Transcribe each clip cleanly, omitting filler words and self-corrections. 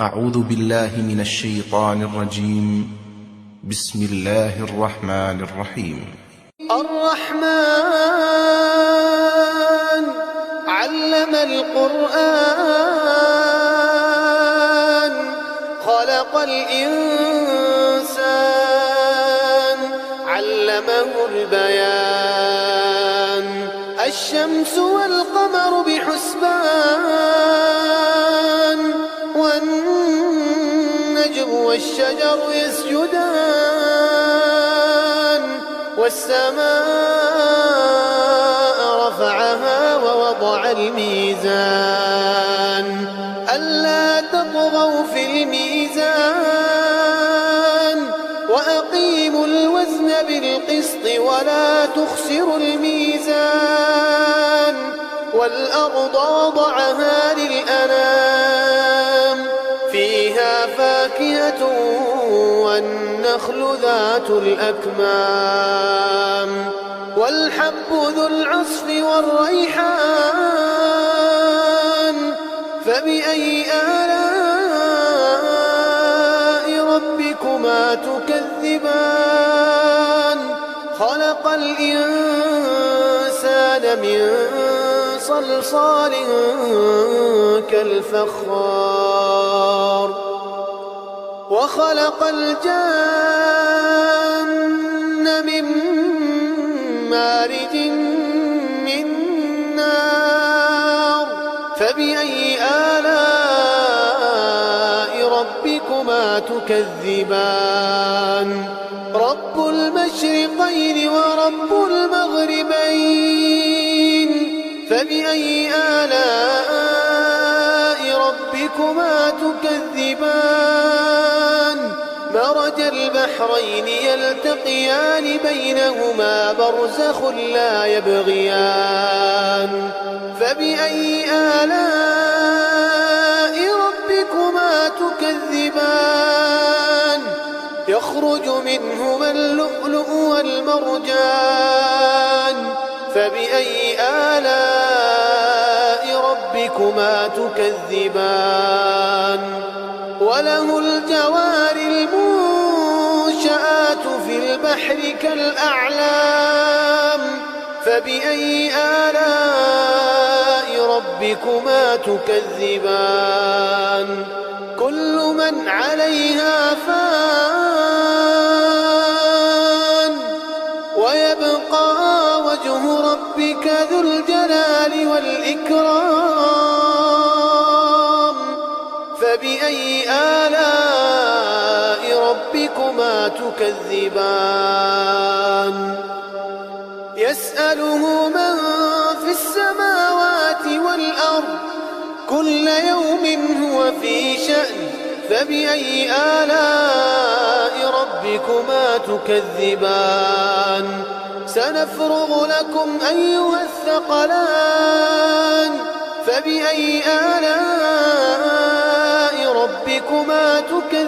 أعوذ بالله من الشيطان الرجيم. بسم الله الرحمن الرحيم. الرحمن علم القرآن خلق الإنسان علمه البيان الشمس والقمر بحسبان والنجم والشجر يسجدان والسماء رفعها ووضع الميزان ألا تطغوا في الميزان وأقيموا الوزن بالقسط ولا تخسروا الميزان والأرض وضعها للأنام فيها فاكهة والنخل ذات الأكمام والحب ذو العصف والريحان فبأي آلاء ربكما تكذبان خلق الإنسان من صلصال كالفخار وخلق الجان من مارج من نار فبأي آلاء ربكما تكذبان رب المشرقين ورب المغربين فبأي آلاء ربكما تكذبان مرج البحرين يلتقيان بينهما برزخ لا يبغيان فبأي آلاء ربكما تكذبان يخرج منهما اللؤلؤ والمرجان فبأي آلاء ربكما تكذبان وله الجوار المنشآت في البحر كالأعلام فبأي آلاء ربكما تكذبان كل من عليها فان ويبقى وجه ربك ذو الجلال والإكرام فبأي آلاء ربكما تكذبان يسأله من في السماوات والأرض كل يوم هو في شأن فبأي آلاء ربكما تكذبان سنفرغ لكم أيها الثقلان فبأي آلاء ربكما تكذبان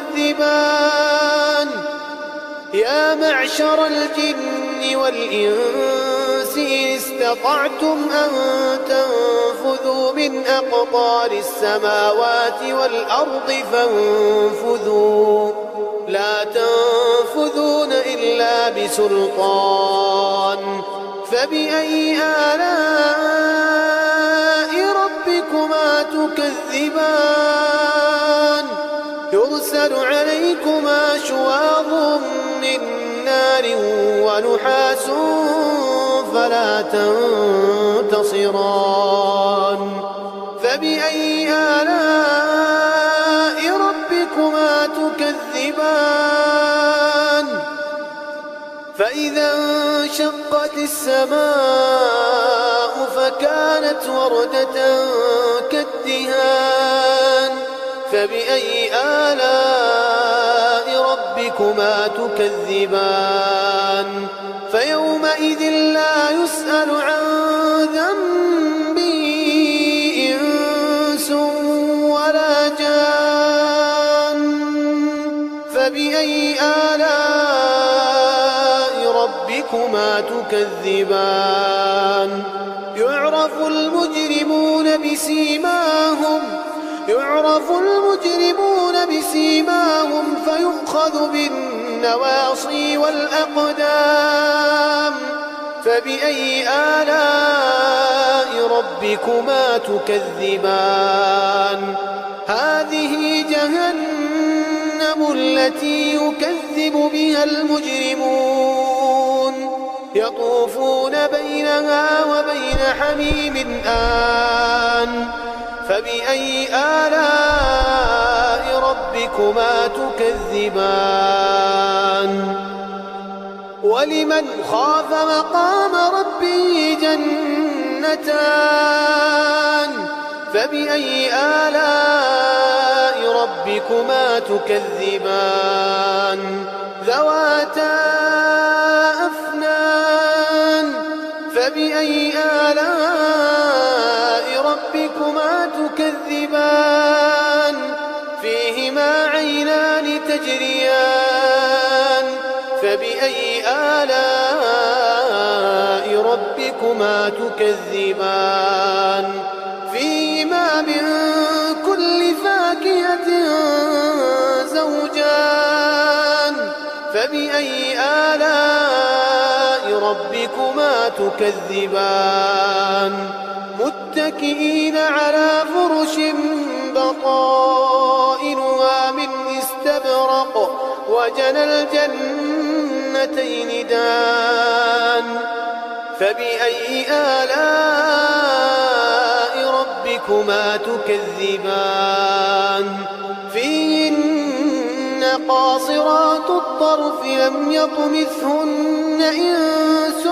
يا معشر الجن والإنس إن استطعتم أن تنفذوا من أقطار السماوات والأرض فانفذوا لا تنفذون إلا بسلطان فبأي آلاء ربكما تكذبان يرسل عليكما شواظ من نار ونحاس فلا تنتصران فبأي آلاء ربكما تكذبان فإذا انشقت السماء فكانت وردة كالدهان فبأي آلاء ربكما تكذبان فيومئذ لا يسأل عن ذنبه إنس ولا جان فبأي آلاء ربكما تكذبان يعرف المجرمون بسيماهم يعرف المجرمون يؤخذ بالنواصي والأقدام. فبأي آلاء ربكما تكذبان؟ هذه جهنم التي يكذب بها المجرمون، يطوفون بينها وبين حميم آن. فبأي آلاء ربكما تكذبان؟ ولمن خاف مقام ربه جنتان. فبأي آلاء ربكما تكذبان؟ ذواتا أفنان. فبأي آلاء ربكما تكذبان؟ فيهما عينان تجريان. فبأي آلاء ربكما تكذبان؟ فيهما من كل فاكهة زوجان. فبأي آلاء ربكما تكذبان؟ متكئين على فرش بطائنها من استبرق وجنى الجنتين دان. فبأي آلاء ربكما تكذبان؟ فيهن قاصرات الطرف لم يطمثهن إنس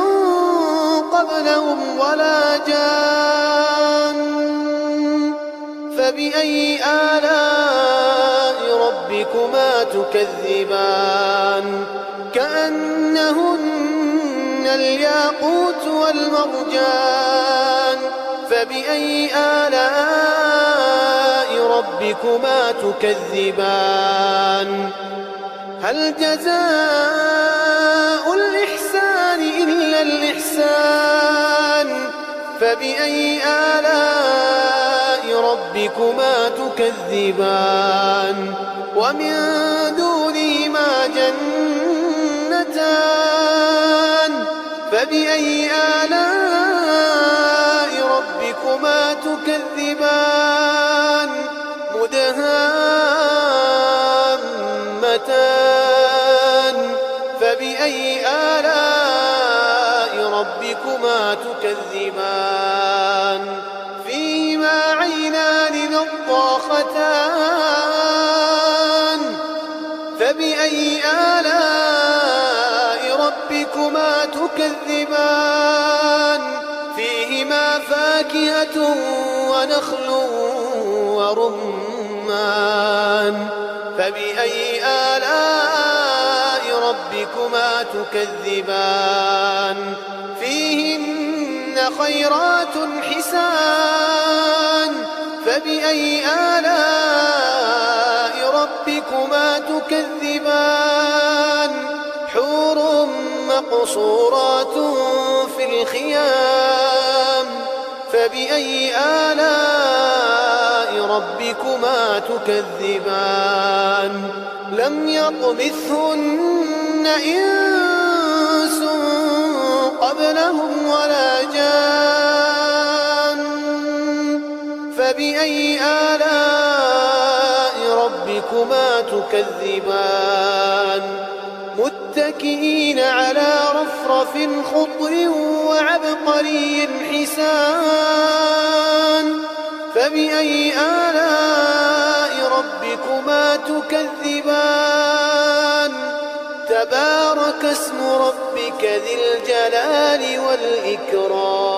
قبلهم ولا جان. فبأي آلاء ربكما تكذبان؟ كأنهن الياقوت والمرجان. فبأي آلاء ربكما تكذبان؟ هل جزاء الإحسان إلا الإحسان؟ فبأي آلاء ربكما تكذبان؟ ومن دونهما جنتان. فبأي آلاء ربكما تكذبان؟ مدهامتان. فبأي آلاء ربكما تكذبان؟ فيهما عينان نضاختان. فبأي آلاء ربكما تكذبان؟ فيهما فاكهة ونخل ورمان. فبأي آلاء ربكما تكذبان؟ فيهن خيرات حسان. فبأي آلاء ربكما تكذبان؟ حور مقصورات في الخيام. فبأي آلاء ربكما تكذبان؟ لم يطمثهن إنس قبلهم ولا جان. فبأي آلاء ربكما تكذبان؟ متكئين على رفرف خضر وعبقري حسان. فبأي آلاء ربكما تكذبان؟ تبارك اسم ربك ذي الجلال والإكرام.